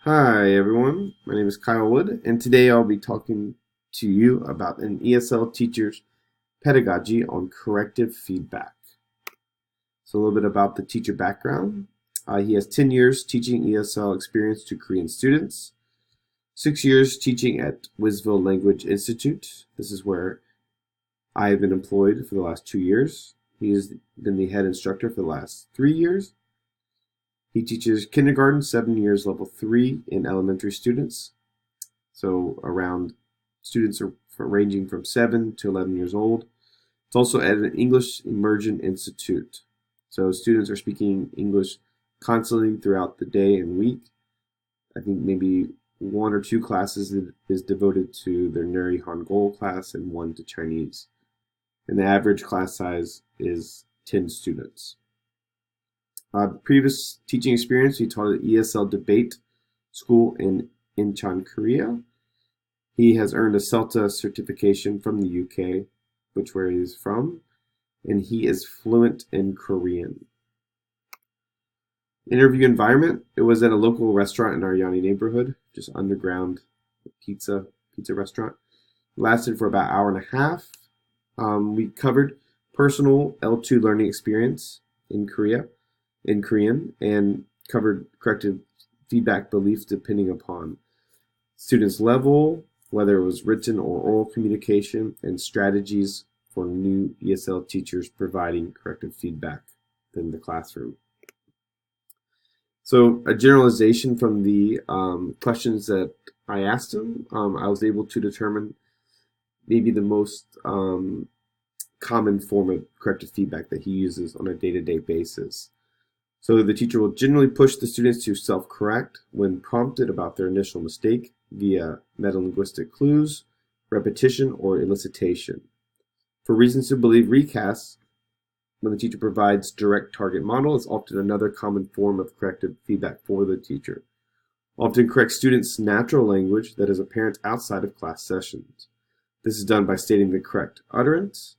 Hi everyone, my name is Kyle Wood, and today I'll be talking to you about an ESL teacher's pedagogy on corrective feedback. So a little bit about the teacher background. He has 10 years teaching ESL experience to Korean students, 6 years teaching at Wisville Language Institute. This is where I have been employed for the last 2 years. He has been the head instructor for the last 3 years. He teaches kindergarten, 7 years, level 3 in elementary students. So around students are ranging from 7 to 11 years old. It's also at an English Immersion Institute. So students are speaking English constantly throughout the day and week. I think maybe 1 or 2 classes is devoted to their Nuri Hangul class and 1 to Chinese. And the average class size is 10 students. Previous teaching experience, he taught at ESL debate school in Incheon, Korea. He has earned a CELTA certification from the UK, which where he is from, and he is fluent in Korean. Interview environment, it was at a local restaurant in our Yanni neighborhood, just underground pizza restaurant. Lasted for about an hour and a half. We covered personal L2 learning experience in Korean, and covered corrective feedback beliefs depending upon students' level, whether it was written or oral communication, and strategies for new ESL teachers providing corrective feedback in the classroom. So a generalization from the questions that I asked him, I was able to determine maybe the most common form of corrective feedback that he uses on a day-to-day basis. So the teacher will generally push the students to self-correct when prompted about their initial mistake via metalinguistic clues, repetition, or elicitation. For reasons to believe recasts, when the teacher provides direct target model, is often another common form of corrective feedback for the teacher. Often correct students' natural language that is apparent outside of class sessions. This is done by stating the correct utterance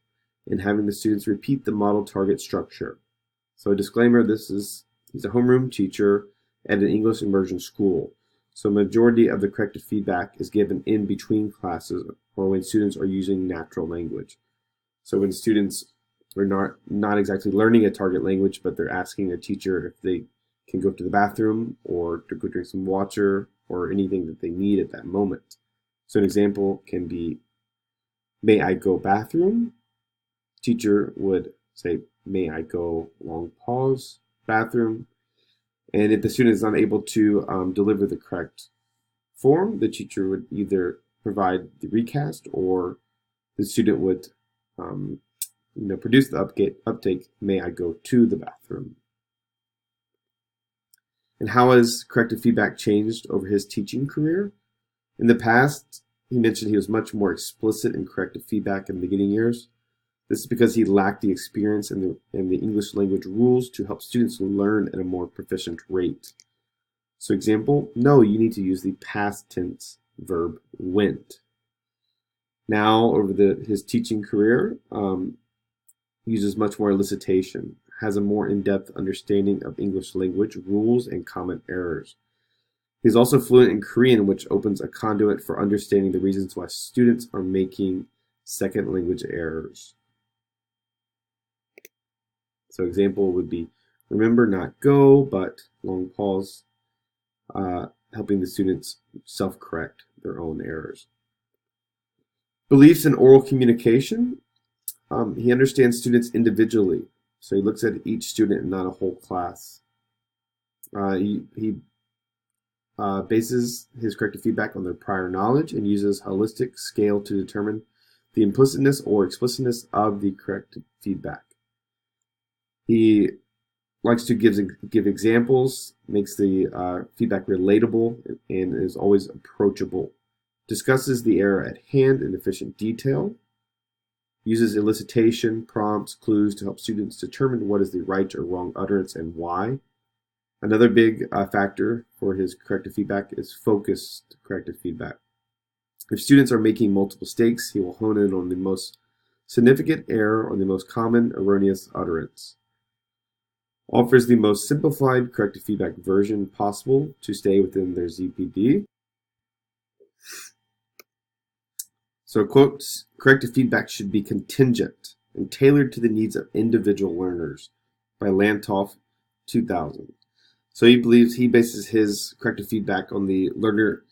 and having the students repeat the model target structure. So a disclaimer, he's a homeroom teacher at an English immersion school. So majority of the corrective feedback is given in between classes or when students are using natural language. So when students are not exactly learning a target language, but they're asking a teacher if they can go to the bathroom or to go drink some water or anything that they need at that moment. So an example can be, may I go bathroom? Teacher would say, may I go, long pause, bathroom. And if the student is unable to deliver the correct form, the teacher would either provide the recast or the student would produce the uptake, may I go to the bathroom. And how has corrective feedback changed over his teaching career? In the past, he mentioned he was much more explicit in corrective feedback in the beginning years. This is because he lacked the experience and the English language rules to help students learn at a more proficient rate. So example, no, you need to use the past tense verb went. Now, over his teaching career, uses much more elicitation, has a more in-depth understanding of English language rules and common errors. He's also fluent in Korean, which opens a conduit for understanding the reasons why students are making second language errors. So example would be, remember, not go, but long pause, helping the students self-correct their own errors. Beliefs in oral communication. He understands students individually, so he looks at each student and not a whole class. He bases his corrective feedback on their prior knowledge and uses a holistic scale to determine the implicitness or explicitness of the corrected feedback. He likes to give examples, makes the feedback relatable, and is always approachable. Discusses the error at hand in efficient detail. Uses elicitation, prompts, clues to help students determine what is the right or wrong utterance and why. Another big factor for his corrective feedback is focused corrective feedback. If students are making multiple mistakes, he will hone in on the most significant error or the most common erroneous utterance. offers the most simplified corrective feedback version possible to stay within their ZPD. So, quotes, corrective feedback should be contingent and tailored to the needs of individual learners by Lantoff, 2000. So he bases his corrective feedback on the learner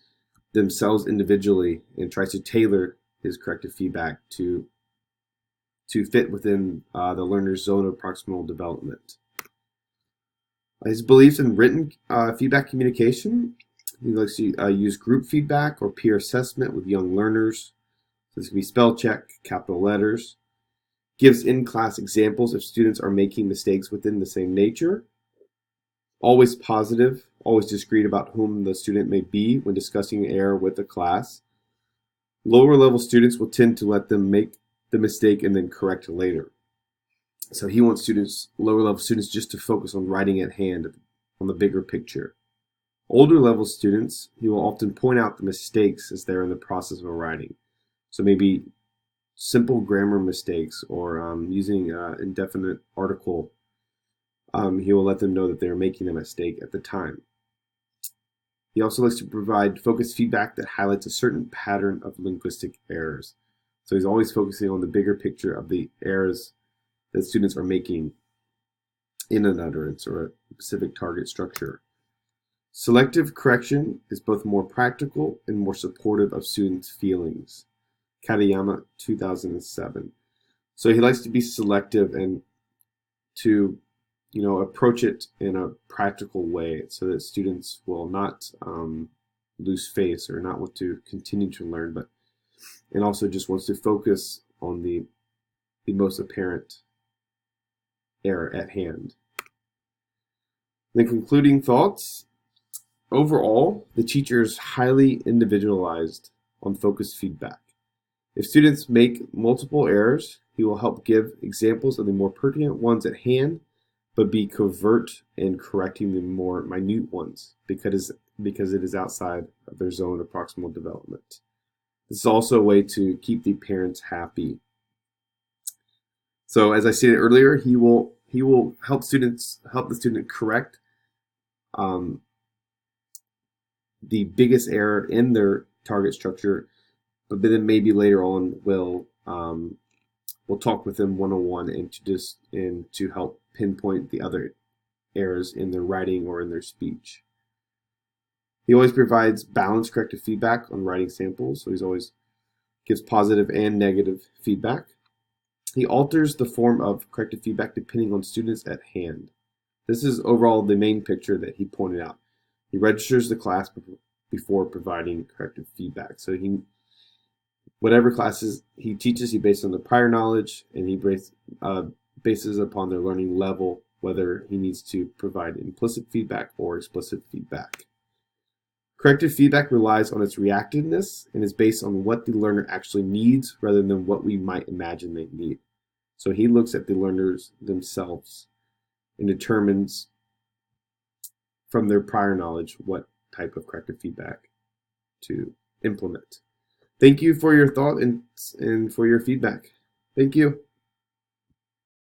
themselves individually and tries to tailor his corrective feedback to fit within the learner's zone of proximal development. His beliefs in written feedback communication. He likes to use group feedback or peer assessment with young learners. So this can be spell check, capital letters. Gives in-class examples if students are making mistakes within the same nature. Always positive, always discreet about whom the student may be when discussing error with the class. Lower level students will tend to let them make the mistake and then correct later. So he wants lower level students, just to focus on writing at hand, on the bigger picture. Older level students, he will often point out the mistakes as they're in the process of writing. So maybe simple grammar mistakes or using indefinite article. He will let them know that they're making a mistake at the time. He also likes to provide focused feedback that highlights a certain pattern of linguistic errors. So he's always focusing on the bigger picture of the errors that students are making in an utterance or a specific target structure. Selective correction is both more practical and more supportive of students' feelings. Katayama, 2007. So he likes to be selective and to approach it in a practical way so that students will not lose face or not want to continue to learn, and also just wants to focus on the most apparent error at hand. The concluding thoughts. Overall, the teacher is highly individualized on focused feedback. If students make multiple errors, he will help give examples of the more pertinent ones at hand, but be covert in correcting the more minute ones because it is outside of their zone of proximal development. This is also a way to keep the parents happy. So as I stated earlier, he will help the student correct the biggest error in their target structure, but then maybe later on we'll talk with them one-on-one and to help pinpoint the other errors in their writing or in their speech. He always provides balanced corrective feedback on writing samples, so he always gives positive and negative feedback. He alters the form of corrective feedback depending on students at hand. This is overall the main picture that he pointed out. He registers the class before providing corrective feedback. So whatever classes he teaches, he bases on the prior knowledge, and he bases upon their learning level, whether he needs to provide implicit feedback or explicit feedback. Corrective feedback relies on its reactiveness and is based on what the learner actually needs rather than what we might imagine they need. So he looks at the learners themselves and determines from their prior knowledge what type of corrective feedback to implement. Thank you for your thought and for your feedback. Thank you.